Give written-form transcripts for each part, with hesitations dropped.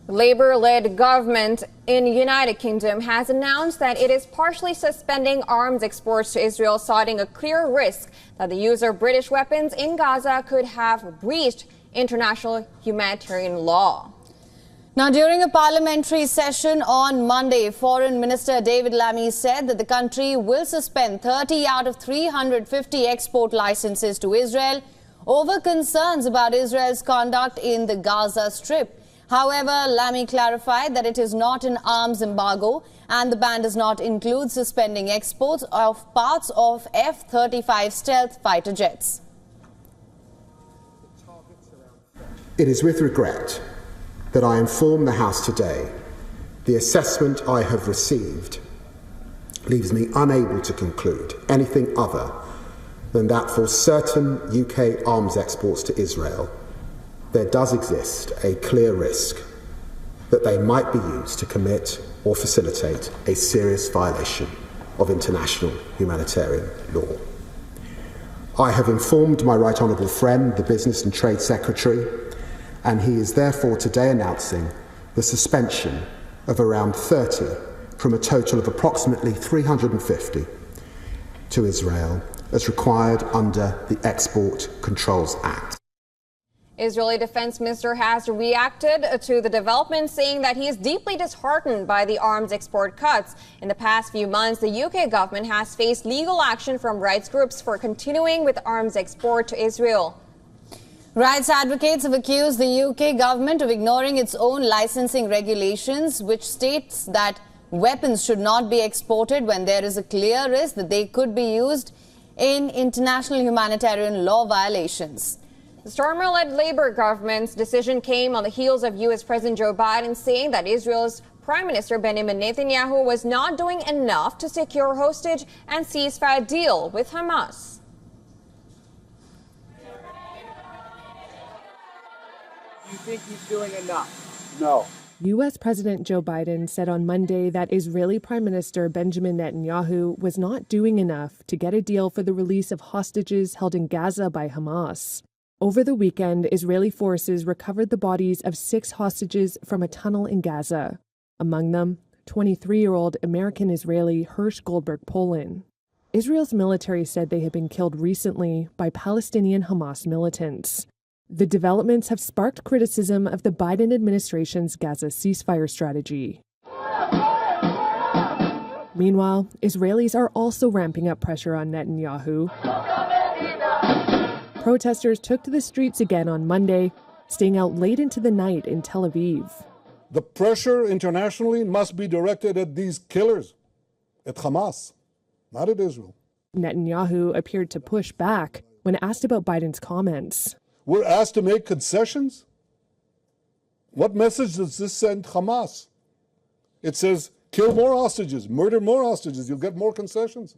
The Labour-led government in the United Kingdom has announced that it is partially suspending arms exports to Israel, citing a clear risk that the use of British weapons in Gaza could have breached international humanitarian law. Now, during a parliamentary session on Monday, Foreign Minister David Lammy said that the country will suspend 30 out of 350 export licenses to Israel over concerns about Israel's conduct in the Gaza Strip. However, Lammy clarified that it is not an arms embargo and the ban does not include suspending exports of parts of F-35 stealth fighter jets. It is with regret that I inform the House today the assessment I have received leaves me unable to conclude anything other than that for certain UK arms exports to Israel, there does exist a clear risk that they might be used to commit or facilitate a serious violation of international humanitarian law. I have informed my right honourable friend, the Business and Trade Secretary, and he is therefore today announcing the suspension of around 30 from a total of approximately 350 to Israel as required under the Export Controls Act. Israeli Defense Minister has reacted to the development, saying that he is deeply disheartened by the arms export cuts. In the past few months, the UK government has faced legal action from rights groups for continuing with arms export to Israel. Rights advocates have accused the UK government of ignoring its own licensing regulations, which states that weapons should not be exported when there is a clear risk that they could be used in international humanitarian law violations. The Starmer-led Labour government's decision came on the heels of U.S. President Joe Biden saying that Israel's Prime Minister Benjamin Netanyahu was not doing enough to secure hostage and ceasefire deal with Hamas. You think he's doing enough? No. U.S. President Joe Biden said on Monday that Israeli Prime Minister Benjamin Netanyahu was not doing enough to get a deal for the release of hostages held in Gaza by Hamas. Over the weekend, Israeli forces recovered the bodies of 6 hostages from a tunnel in Gaza. Among them, 23-year-old American-Israeli Hirsch Goldberg-Polin. Israel's military said they had been killed recently by Palestinian Hamas militants. The developments have sparked criticism of the Biden administration's Gaza ceasefire strategy. Meanwhile, Israelis are also ramping up pressure on Netanyahu. Protesters took to the streets again on Monday, staying out late into the night in Tel Aviv. The pressure internationally must be directed at these killers, at Hamas, not at Israel. Netanyahu appeared to push back when asked about Biden's comments. We're asked to make concessions? What message does this send Hamas? It says, kill more hostages, murder more hostages, you'll get more concessions.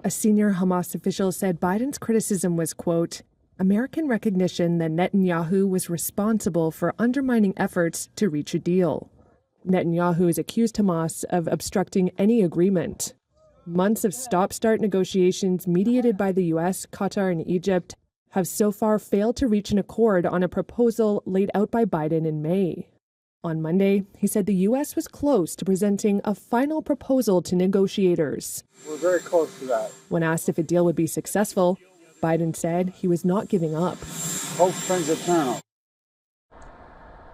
A senior Hamas official said Biden's criticism was, quote, American recognition that Netanyahu was responsible for undermining efforts to reach a deal. Netanyahu has accused Hamas of obstructing any agreement. Months of stop-start negotiations mediated by the U.S., Qatar, and Egypt have so far failed to reach an accord on a proposal laid out by Biden in May. On Monday, he said the U.S. was close to presenting a final proposal to negotiators. We're very close to that. When asked if a deal would be successful, Biden said he was not giving up. Hope springs eternal.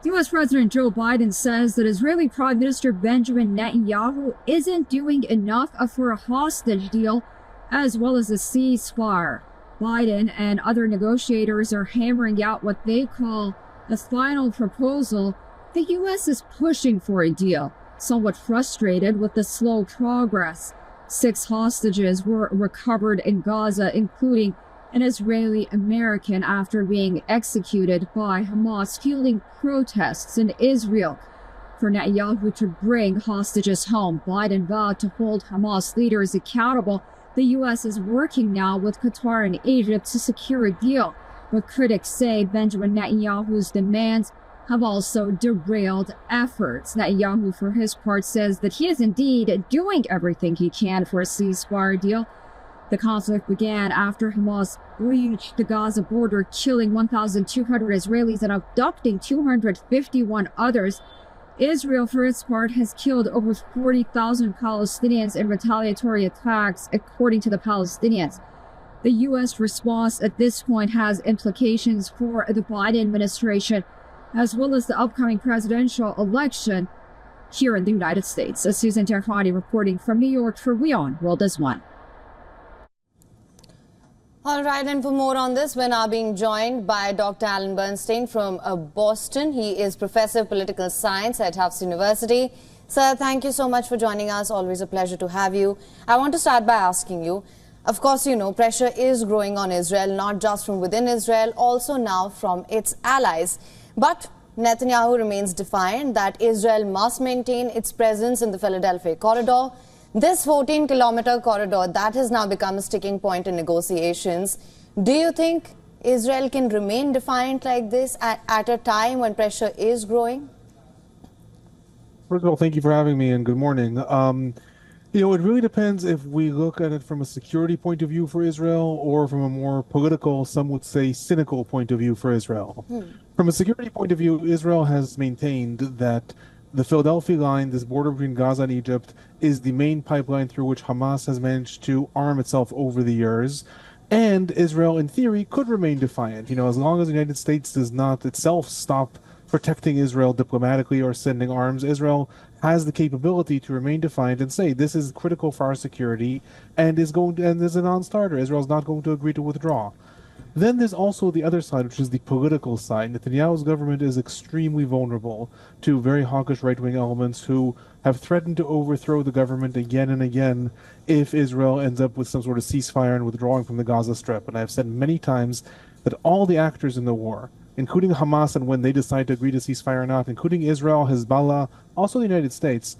U.S. President Joe Biden says that Israeli Prime Minister Benjamin Netanyahu isn't doing enough for a hostage deal as well as a ceasefire. Biden and other negotiators are hammering out what they call the final proposal. The U.S. is pushing for a deal, somewhat frustrated with the slow progress. 6 hostages were recovered in Gaza, including an Israeli American, after being executed by Hamas, fueling protests in Israel. For Netanyahu to bring hostages home, Biden vowed to hold Hamas leaders accountable. The U.S. is working now with Qatar and Egypt to secure a deal, but critics say Benjamin Netanyahu's demands have also derailed efforts. Netanyahu, for his part, says that he is indeed doing everything he can for a ceasefire deal, The conflict began after Hamas breached the Gaza border, killing 1,200 Israelis and abducting 251 others. Israel, for its part, has killed over 40,000 Palestinians in retaliatory attacks, according to the Palestinians. The U.S. response at this point has implications for the Biden administration, as well as the upcoming presidential election here in the United States. Susan Terhani reporting from New York for WION World is One. All right, and for more on this, we're now being joined by Dr. Alan Bernstein from Boston. He is Professor of Political Science at Tufts University. Sir, thank you so much for joining us. Always a pleasure to have you. I want to start by asking you, of course, you know, pressure is growing on Israel, not just from within Israel, also now from its allies. But Netanyahu remains defiant that Israel must maintain its presence in the Philadelphia corridor. This 14-kilometer corridor, that has now become a sticking point in negotiations. Do you think Israel can remain defiant like this at a time when pressure is growing? First of all, thank you for having me and good morning. You know, it really depends if we look at it from a security point of view for Israel or from a more political, some would say cynical point of view for Israel. From a security point of view, Israel has maintained that the Philadelphia line, this border between Gaza and Egypt, is the main pipeline through which Hamas has managed to arm itself over the years. And Israel, in theory, could remain defiant. You know, as long as the United States does not itself stop protecting Israel diplomatically or sending arms, Israel has the capability to remain defiant and say this is critical for our security and is a non-starter. Israel is not going to agree to withdraw. Then there's also the other side, which is the political side. Netanyahu's government is extremely vulnerable to very hawkish right-wing elements who have threatened to overthrow the government again and again if Israel ends up with some sort of ceasefire and withdrawing from the Gaza Strip. And I've said many times that all the actors in the war, including Hamas and when they decide to agree to ceasefire or not, including Israel, Hezbollah, also the United States,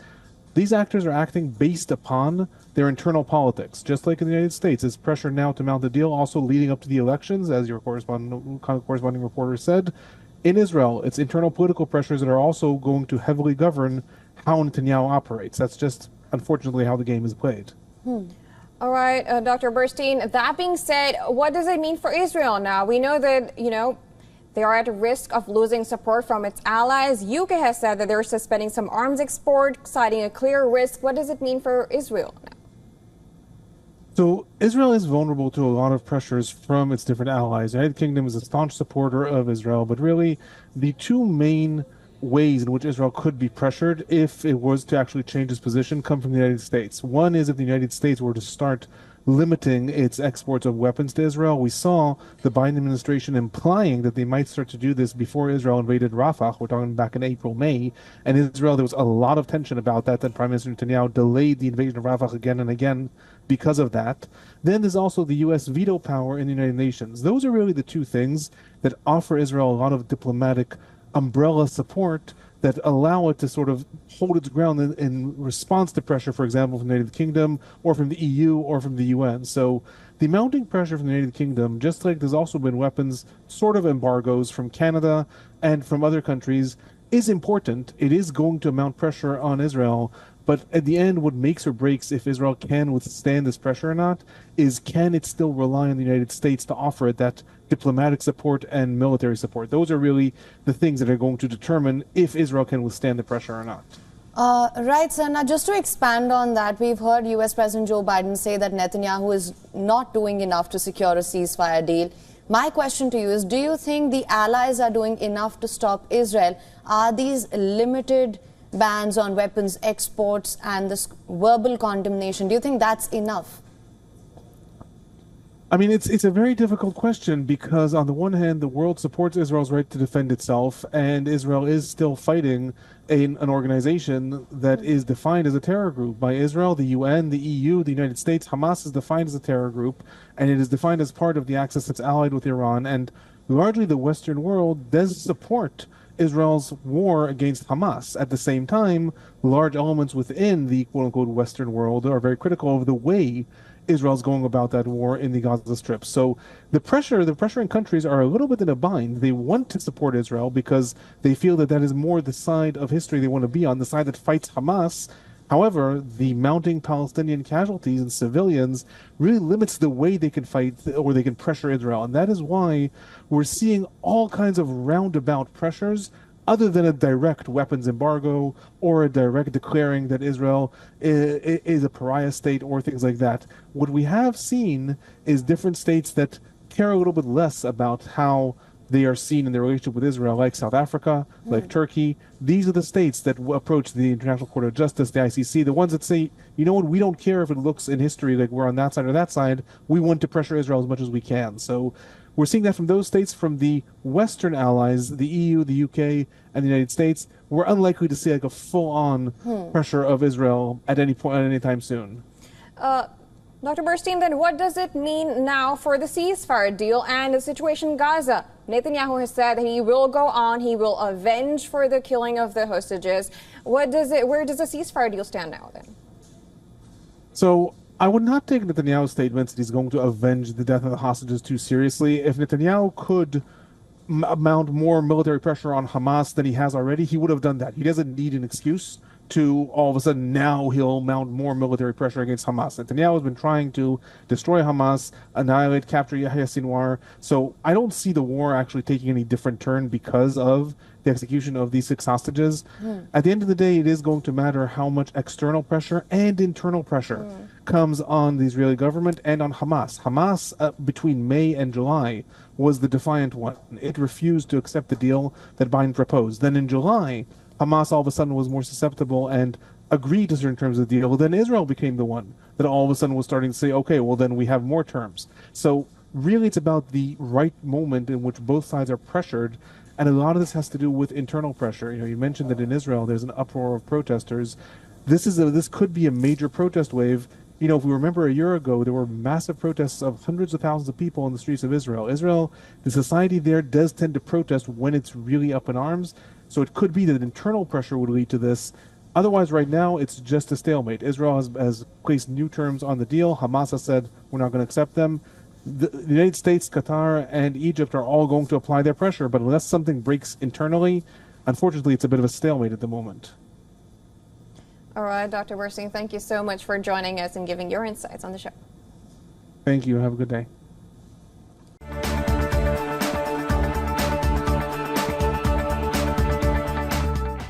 these actors are acting based upon their internal politics. Just like in the United States, there's pressure now to mount a deal, also leading up to the elections, as your corresponding reporter said. In Israel, it's internal political pressures that are also going to heavily govern how Netanyahu operates. That's just, unfortunately, how the game is played. All right, Dr. Bernstein, that being said, what does it mean for Israel now? We know that, you know, they are at risk of losing support from its allies. UK has said that they're suspending some arms export, citing a clear risk. What does it mean for Israel now? So Israel is vulnerable to a lot of pressures from its different allies. The United Kingdom is a staunch supporter of Israel, but really the two main ways in which Israel could be pressured if it was to actually change its position come from the United States. One is if the United States were to start limiting its exports of weapons to Israel. We saw the Biden administration implying that they might start to do this before Israel invaded Rafah. We're talking back in April, May. And Israel, there was a lot of tension about that. Then Prime Minister Netanyahu delayed the invasion of Rafah again and again because of that. Then there's also the U.S. veto power in the United Nations. Those are really the two things that offer Israel a lot of diplomatic umbrella support that allow it to sort of hold its ground in response to pressure, for example, from the United Kingdom or from the EU or from the UN. So the mounting pressure from the United Kingdom, just like there's also been weapons sort of embargoes from Canada and from other countries, is important. It is going to mount pressure on Israel. But at the end, what makes or breaks if Israel can withstand this pressure or not is can it still rely on the United States to offer it that diplomatic support and military support. Those are really the things that are going to determine if Israel can withstand the pressure or not. Right, sir. Now, just to expand on that, we've heard U.S. President Joe Biden say that Netanyahu is not doing enough to secure a ceasefire deal. My question to you is, do you think the allies are doing enough to stop Israel? Are these limited bans on weapons exports and this verbal condemnation, do you think that's enough? I mean, it's a very difficult question because on the one hand, the world supports Israel's right to defend itself, and Israel is still fighting an organization that is defined as a terror group by Israel, the UN, the EU, the United States. Hamas is defined as a terror group, and it is defined as part of the axis that's allied with Iran, and largely the Western world does support Israel's war against Hamas. At the same time, large elements within the quote-unquote Western world are very critical of the way Israel's going about that war in the Gaza Strip. So the pressuring countries are a little bit in a bind. They want to support Israel because they feel that that is more the side of history they want to be on, the side that fights Hamas. However, the mounting Palestinian casualties and civilians really limits the way they can fight or they can pressure Israel. And that is why we're seeing all kinds of roundabout pressures other than a direct weapons embargo or a direct declaring that Israel is a pariah state or things like that. What we have seen is different states that care a little bit less about how they are seen in their relationship with Israel, like South Africa, like Turkey. These are the states that approach the International Court of Justice, the ICC, the ones that say, you know what, we don't care if it looks in history like we're on that side or that side. We want to pressure Israel as much as we can. So we're seeing that from those states. From the Western allies, the EU, the UK, and the United States, we're unlikely to see like a full-on pressure of Israel at any point, at any time soon. Dr. Burstein, then what does it mean now for the ceasefire deal and the situation in Gaza? Netanyahu has said that he will go on, he will avenge for the killing of the hostages. Where does the ceasefire deal stand now then? So I would not take Netanyahu's statements that he's going to avenge the death of the hostages too seriously. If Netanyahu could mount more military pressure on Hamas than he has already, he would have done that. He doesn't need an excuse to all of a sudden now he'll mount more military pressure against Hamas. Netanyahu has been trying to destroy Hamas, annihilate, capture Yahya Sinwar. So I don't see the war actually taking any different turn because of the execution of these 6 hostages. At the end of the day, it is going to matter how much external pressure and internal pressure comes on the Israeli government and on Hamas. Hamas, between May and July, was the defiant one. It refused to accept the deal that Biden proposed. Then in July, Hamas all of a sudden was more susceptible and agreed to certain terms of the deal. Then Israel became the one that all of a sudden was starting to say, okay, well then we have more terms. So really it's about the right moment in which both sides are pressured. And a lot of this has to do with internal pressure. You know, you mentioned that in Israel there's an uproar of protesters. This could be a major protest wave. You know, if we remember a year ago, there were massive protests of hundreds of thousands of people in the streets of Israel. Israel, the society there does tend to protest when it's really up in arms. So it could be that internal pressure would lead to this. Otherwise, right now, it's just a stalemate. Israel has placed new terms on the deal. Hamas has said, we're not going to accept them. The United States, Qatar, and Egypt are all going to apply their pressure. But unless something breaks internally, unfortunately, it's a bit of a stalemate at the moment. All right, Dr. Burstein, thank you so much for joining us and giving your insights on the show. Thank you. Have a good day.